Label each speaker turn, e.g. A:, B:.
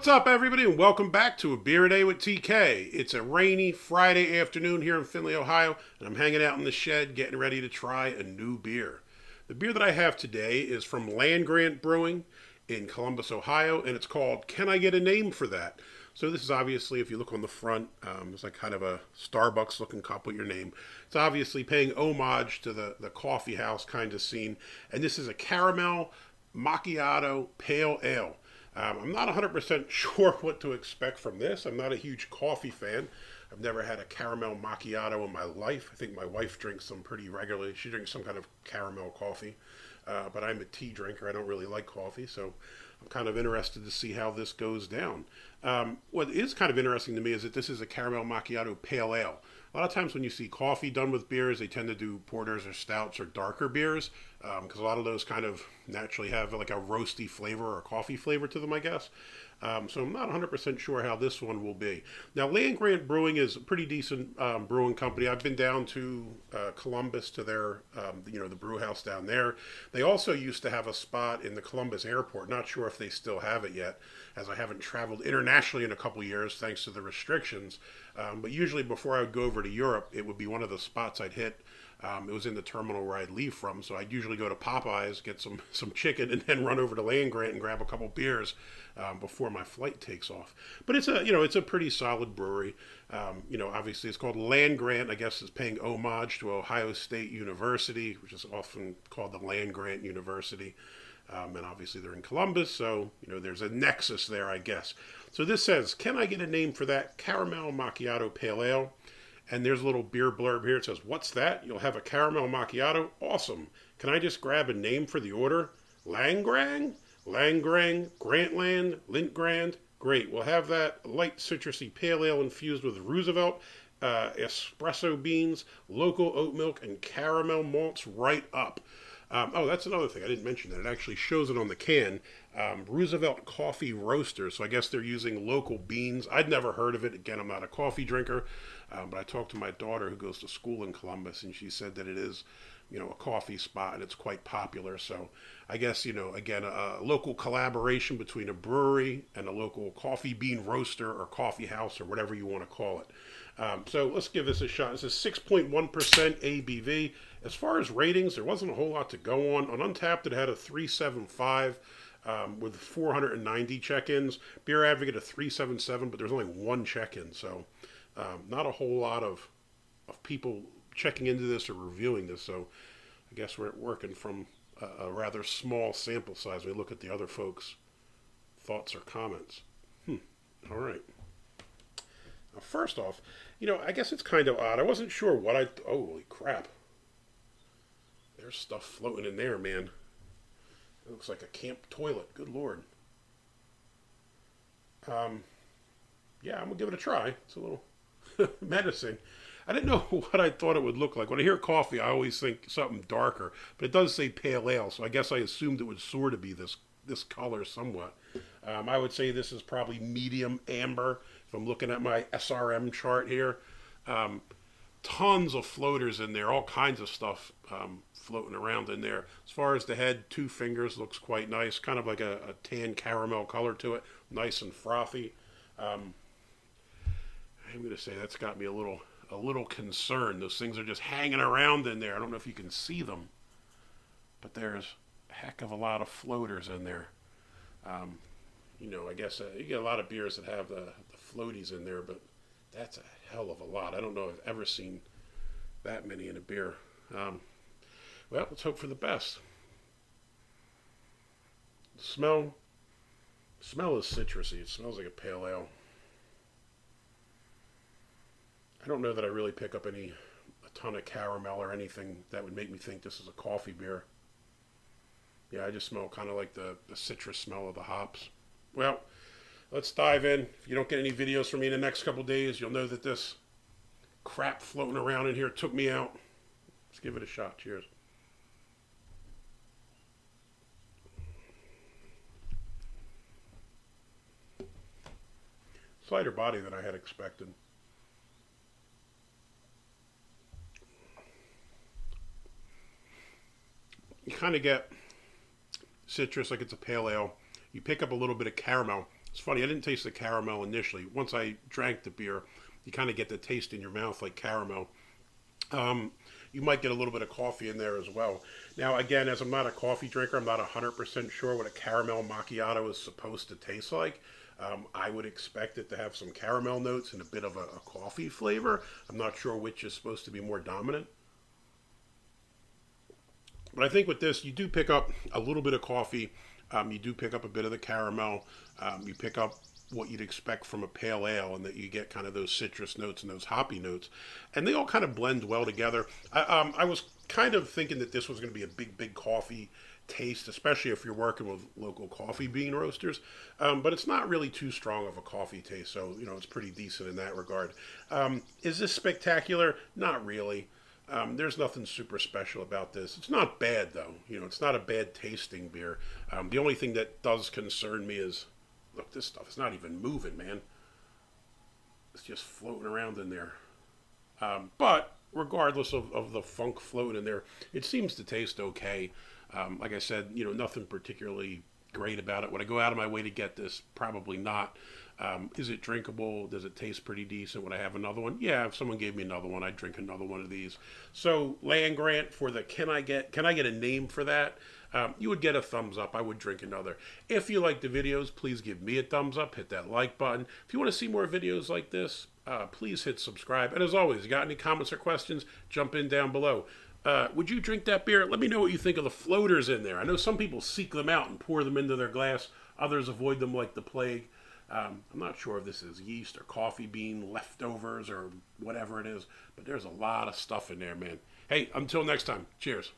A: What's up, everybody, and welcome back to A Beer a Day with TK. It's a rainy Friday afternoon here in Findlay, Ohio, and I'm hanging out in the shed getting ready to try a new beer. The beer that I have today is from Land Grant Brewing in Columbus, Ohio, and it's called Can I Get a Name for That? So this is obviously, if you look on the front, it's like kind of a Starbucks-looking cup with your name. It's obviously paying homage to the coffee house kind of scene, and this is a Caramel Macchiato Pale Ale. I'm not 100% sure what to expect from this. I'm not a huge coffee fan. I've never had a caramel macchiato in my life. I think my wife drinks them pretty regularly. She drinks some kind of caramel coffee. But I'm a tea drinker. I don't really like coffee, so I'm kind of interested to see how this goes down. What is kind of interesting to me is that this is a caramel macchiato pale ale. A lot of times when you see coffee done with beers, they tend to do porters or stouts or darker beers because a lot of those kind of naturally have like a roasty flavor or a coffee flavor to them, I guess. So I'm not 100% sure how this one will be. Now, Land Grant Brewing is a pretty decent brewing company. I've been down to Columbus to their, the brew house down there. They also used to have a spot in the Columbus airport. Not sure if they still have it yet, as I haven't traveled internationally in a couple years thanks to the restrictions. But usually before I would go over to Europe, it would be one of the spots I'd hit. It was in the terminal where I'd leave from, so I'd usually go to Popeyes, get some chicken, and then run over to Land Grant and grab a couple beers before my flight takes off. But it's a pretty solid brewery. Obviously it's called Land Grant. I guess it's paying homage to Ohio State University, which is often called the Land Grant University. And obviously they're in Columbus, so there's a nexus there, I guess. So this says, "Can I get a name for that Caramel Macchiato Pale Ale?" And there's a little beer blurb here. It says, "What's that? You'll have a caramel macchiato? Awesome. Can I just grab a name for the order? Langrang? Langrang? Grantland? Lintgrand? Great. We'll have that light citrusy pale ale infused with Roosevelt, espresso beans, local oat milk, and caramel malts right up." That's another thing. I didn't mention that. It actually shows it on the can. Roosevelt Coffee Roaster. So I guess they're using local beans. I'd never heard of it. Again, I'm not a coffee drinker. But I talked to my daughter who goes to school in Columbus, and she said that it is, a coffee spot, and it's quite popular. So I guess, again, a local collaboration between a brewery and a local coffee bean roaster or coffee house or whatever you want to call it. So let's give this a shot. This is 6.1% ABV. As far as ratings, there wasn't a whole lot to go on. On Untapped, it had a 3.75 with 490 check-ins. Beer Advocate, a 3.77, but there's only one check-in. So not a whole lot of people checking into this or reviewing this. So I guess we're working from a rather small sample size. We look at the other folks' thoughts or comments. All right. Now, first off, I guess it's kind of odd. I wasn't sure what holy crap. There's stuff floating in there, man. It looks like a camp toilet. Good Lord. Yeah, I'm going to give it a try. It's a little menacing. I didn't know what I thought it would look like. When I hear coffee, I always think something darker. But it does say pale ale, so I guess I assumed it would sort of be this color somewhat. I would say this is probably medium amber. If I'm looking at my SRM chart here, tons of floaters in there, all kinds of stuff floating around in there. As far as the head, 2 fingers, looks quite nice, kind of like a tan caramel color to it, nice and frothy. I'm going to say that's got me a little concerned. Those things are just hanging around in there. I don't know if you can see them, but there's a heck of a lot of floaters in there. I guess you get a lot of beers that have the floaties in there, but that's a hell of a lot. I don't know if I've ever seen that many in a beer. Well, let's hope for the best. The smell is citrusy. It smells like a pale ale. I don't know that I really pick up a ton of caramel or anything that would make me think this is a coffee beer. Yeah, I just smell kind of like the citrus smell of the hops. Well, let's dive in. If you don't get any videos from me in the next couple days, you'll know that this crap floating around in here took me out. Let's give it a shot. Cheers. Lighter body than I had expected. You kind of get citrus like it's a pale ale. You pick up a little bit of caramel. It's funny, I didn't taste the caramel initially. Once I drank the beer, you kind of get the taste in your mouth like caramel. Um, you might get a little bit of coffee in there as well. Now, again, as I'm not a coffee drinker, I'm not 100% sure what a caramel macchiato is supposed to taste like. I would expect it to have some caramel notes and a bit of a coffee flavor. I'm not sure which is supposed to be more dominant. But I think with this, you do pick up a little bit of coffee. You do pick up a bit of the caramel. You pick up what you'd expect from a pale ale, and that you get kind of those citrus notes and those hoppy notes, and they all kind of blend well together. I was kind of thinking that this was going to be a big coffee taste, especially if you're working with local coffee bean roasters. But it's not really too strong of a coffee taste, so it's pretty decent in that regard. Is this spectacular? Not really. There's nothing super special about this. It's not bad though. It's not a bad tasting beer. The only thing that does concern me is, look, this stuff is not even moving, man. It's just floating around in there. But regardless of the funk floating in there, it seems to taste okay. Like I said, nothing particularly great about it. Would I go out of my way to get this? Probably not. Is it drinkable? Does it taste pretty decent? Would I have another one? Yeah, if someone gave me another one, I'd drink another one of these. So land grant for the can I get a name for that? You would get a thumbs up. I would drink another. If you like the videos, please give me a thumbs up. Hit that like button. If you want to see more videos like this, please hit subscribe. And as always, you got any comments or questions, jump in down below. Would you drink that beer? Let me know what you think of the floaters in there. I know some people seek them out and pour them into their glass. Others avoid them like the plague. I'm not sure if this is yeast or coffee bean leftovers or whatever it is, but there's a lot of stuff in there, man. Hey, until next time, cheers.